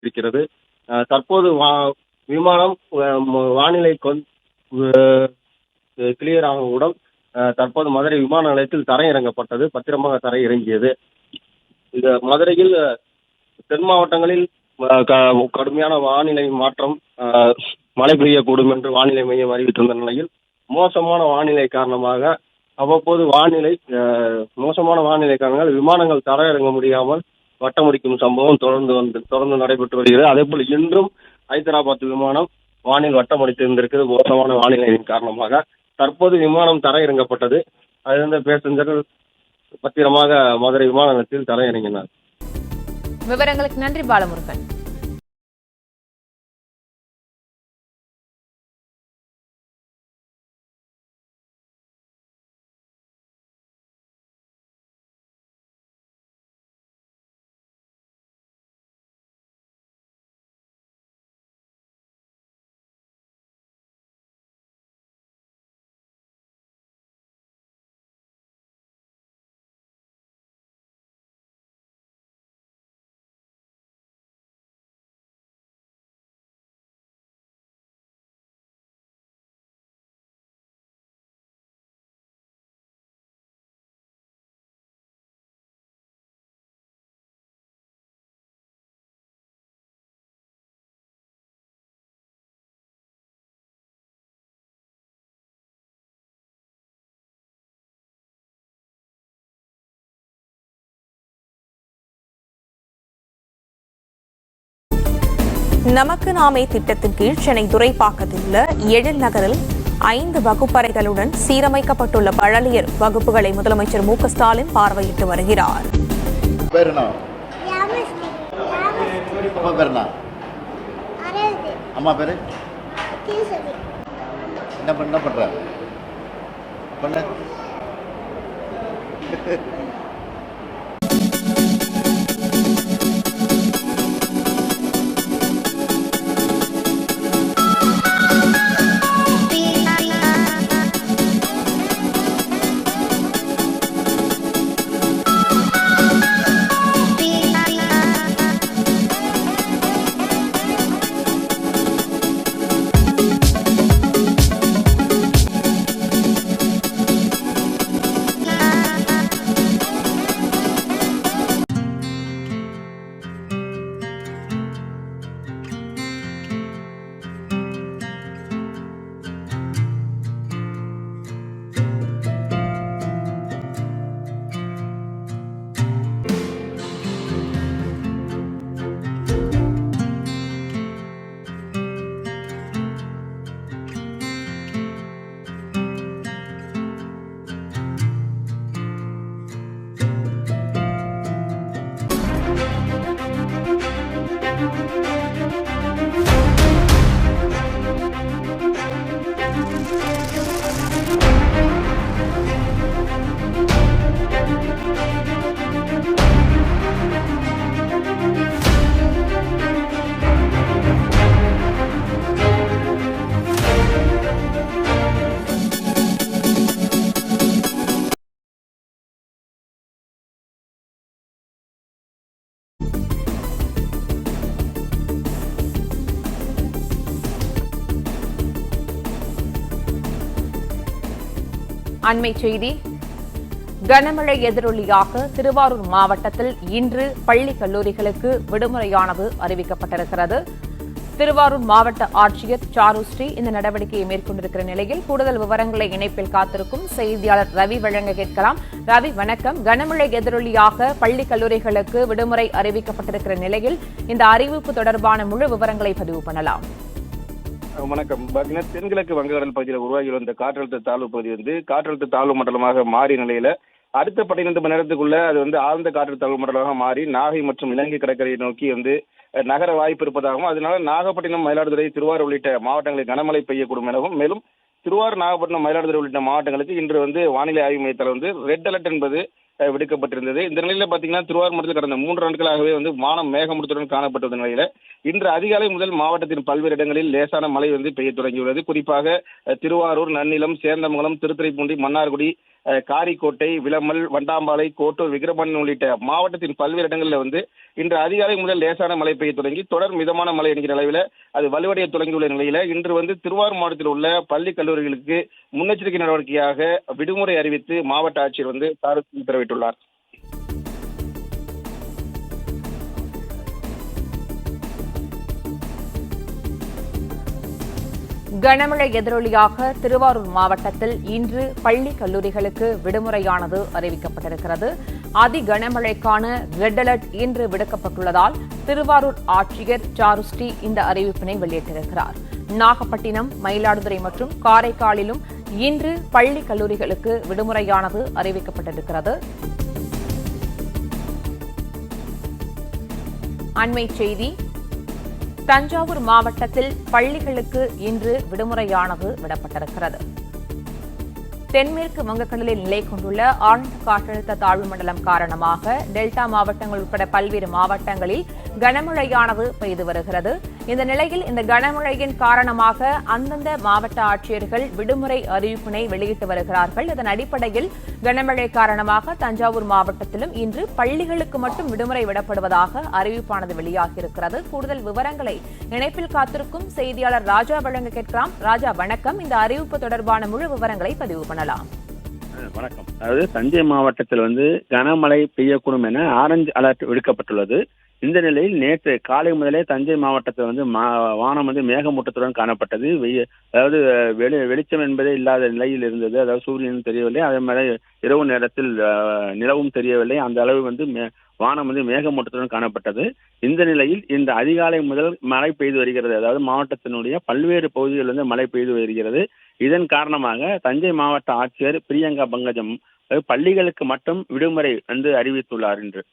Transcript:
இருக்கிறது. தற்போது விமானம் வானிலை கிளியர் ஆனவுடன் தற்போது மதுரை விமான நிலையத்தில் தரையிறங்கப்பட்டது. பத்திரமாக தரை இறங்கியது. இந்த மதுரையில் தென் மாவட்டங்களில் கடுமையான வானிலை மாற்றம், மழை பெய்யக்கூடும் என்று வானிலை மையம் அறிவித்திருந்த நிலையில் மோசமான வானிலை காரணமாக அவ்வப்போது மோசமான வானிலை காரணங்கள் விமானங்கள் தரையிறங்க முடியாமல் வட்டமடிக்கும் சம்பவம் தொடர்ந்து நடைபெற்று வருகிறது. அதேபோல் இன்றும் ஹைதராபாத் விமானம் வானில் வட்டமடித்திருந்திருக்கிறது மோசமான வானிலையின் காரணமாக. தற்போது விமானம் தரையிறங்கப்பட்டது. அதிலிருந்த பேசஞ்சர்கள் பத்திரமாக மதுரை விமான நிலையத்தில் தரையிறங்கினார். விவரங்களுக்கு நன்றி பாலமுருகன். நமக்கு நாமே திட்டத்தின் கீழ் சென்னை துரைப்பாக்கத்தில் உள்ள எழில் நகரில் 5 வகுப்பறைகளுடன் சீரமைக்கப்பட்டுள்ள பழனியர் வகுப்புகளை முதலமைச்சர் மு.க.ஸ்டாலின் பார்வையிட்டு வருகிறார். அண்மை செய்தி. கனமழை எதிரொலியாக திருவாரூர் மாவட்டத்தில் இன்று பள்ளி கல்லூரிகளுக்கு விடுமுறையானது அறிவிக்கப்பட்டிருக்கிறது. திருவாரூர் மாவட்ட ஆட்சியர் சாருஸ்ரீ இந்த நடவடிக்கையை மேற்கொண்டிருக்கிற நிலையில் கூடுதல் விவரங்களை இணைப்பில் காத்திருக்கும் செய்தியாளர் ரவி வழங்க கேட்கலாம். ரவி, வணக்கம். கனமழை எதிரொலியாக பள்ளி கல்லூரிகளுக்கு விடுமுறை அறிவிக்கப்பட்டிருக்கிற நிலையில் இந்த அறிவிப்பு தொடர்பான முழு விவரங்களை பதிவு பண்ணலாம். வணக்கம். பாத்தீங்கன்னா தென்கிழக்கு வங்கக்கடல் பகுதியில் உருவாகி வந்த காற்றழுத்த தாழ்வு பகுதி காற்றழுத்த தாழ்வு மண்டலமாக மாறிய நிலையில அடுத்த 12 மணி நேரத்துக்குள்ள அது ஆழ்ந்த காற்றழுத்த தாழ்வு மண்டலமாக மாறி நாகை மற்றும் இலங்கை கடற்கரையை நோக்கி நகர வாய்ப்பு இருப்பதாகவும், அதனால நாகப்பட்டினம், மயிலாடுதுறை, திருவாரூர் உள்ளிட்ட மாவட்டங்களில் கனமழை பெய்யக்கூடும் எனவும், மேலும் திருவாரூர், நாகப்பட்டினம், மயிலாடுதுறை உள்ளிட்ட மாவட்டங்களுக்கு இன்று வானிலை ஆய்வு மையத்தால் ரெட் அலர்ட் என்பது விடுக்கப்பட்டிருந்தது. இந்த நிலையில பாத்தீங்கன்னா திருவாரூர் மாவட்டத்தில் கடந்த 3 நாட்களாகவே வானம் மேகமூட்டத்துடன் காணப்பட்ட நிலையில இன்று அதிகாலை முதல் மாவட்டத்தின் பல்வேறு இடங்களில் லேசான மழை பெய்ய தொடங்கியுள்ளது. குறிப்பாக திருவாரூர், நன்னிலம், சேந்தமங்கலம், திருத்துறைப்பூண்டி, மன்னார்குடி, காரிக்கோட்டை, விளமல், வண்டாம்பாலை, கோட்டூர், விக்கிரமன் உள்ளிட்ட மாவட்டத்தின் பல்வேறு இடங்களில் வந்து இன்று அதிகாலை முதல் லேசான மழை பெய்ய தொடங்கி தொடர் மிதமான மழை என்கிற அளவில் அது வலுவடைய தொடங்கியுள்ள நிலையில இன்று வந்து திருவாரூர் மாவட்டத்தில் உள்ள பள்ளி கல்லூரிகளுக்கு முன்னெச்சரிக்கை நடவடிக்கையாக விடுமுறை அறிவித்து மாவட்ட ஆட்சியர் வந்து உத்தரவிட்டுள்ளார். கனமழை எதிரொலியாக திருவாரூர் மாவட்டத்தில் இன்று பள்ளி கல்லூரிகளுக்கு விடுமுறையானது அறிவிக்கப்பட்டிருக்கிறது. அதி கனமழைக்கான ரெட் அலர்ட் இன்று விடுக்கப்பட்டுள்ளதால் திருவாரூர் ஆட்சியர் சாருஸ்ரீ இந்த அறிவிப்பினை வெளியிட்டிருக்கிறார். நாகப்பட்டினம், மயிலாடுதுறை மற்றும் காரைக்காலிலும் இன்று பள்ளி கல்லூரிகளுக்கு விடுமுறையானது அறிவிக்கப்பட்டிருக்கிறது. அண்மை செய்தி: தஞ்சாவூர் மாவட்டத்தில் பள்ளிகளுக்கு இன்று விடுமுறையானது விடப்பட்டிருக்கிறது. தென்மேற்கு வங்கக்கடலில் நிலை கொண்டுள்ள ஆழ்ந்த காற்றழுத்த தாழ்வு மண்டலம் காரணமாக டெல்டா மாவட்டங்கள் உட்பட பல்வேறு மாவட்டங்களில் கனமழையானது பெய்து வருகிறது. இந்த நிலையில் இந்த கனமழையின் காரணமாக அந்தந்த மாவட்ட ஆட்சியர்கள் விடுமுறை அறிவிப்பினை வெளியிட்டு வருகிறார்கள். இதன் அடிப்படையில் கனமழை காரணமாக தஞ்சாவூர் மாவட்டத்திலும் இன்று பள்ளிகளுக்கு மட்டும் விடுமுறை விடப்படுவதாக அறிவிப்பானது வெளியாகியிருக்கிறது. கூடுதல் விவரங்களை இணைப்பில் காத்திருக்கும் செய்தியாளர் ராஜா வழங்க கேட்கலாம். ராஜா, வணக்கம். இந்த அறிவிப்பு தொடர்பான முழு விவரங்களை பதிவு பண்ணலாம். வணக்கம். அதாவது தஞ்சை மாவட்டத்தில் வந்து கனமழை பெய்யக்கூடும் என ஆரஞ்சு அலர்ட் விடுக்கப்பட்டுள்ளது. இந்த நிலையில் நேற்று காலை முதலே தஞ்சை மாவட்டத்தில் வந்து வானம் வந்து மேகமூட்டத்துடன் காணப்பட்டது. அதாவது வெளிச்சம் என்பதே இல்லாத நிலையில் இருந்தது. அதாவது சூரியனும் தெரியவில்லை, அதே மாதிரி இரவு நேரத்தில் நிலவும் தெரியவில்லை. அந்த அளவு வந்து வானம் வந்து மேகமூட்டத்துடன் காணப்பட்டது. இந்த நிலையில் இந்த அதிகாலை முதல் மழை பெய்து வருகிறது. அதாவது மாவட்டத்தினுடைய பல்வேறு பகுதிகளில் வந்து மழை பெய்து வருகிறது. இதன் காரணமாக தஞ்சை மாவட்ட ஆட்சியர் பிரியங்கா பங்கஜம் பள்ளிகளுக்கு மட்டும் விடுமுறை வந்து அறிவித்துள்ளார் என்று.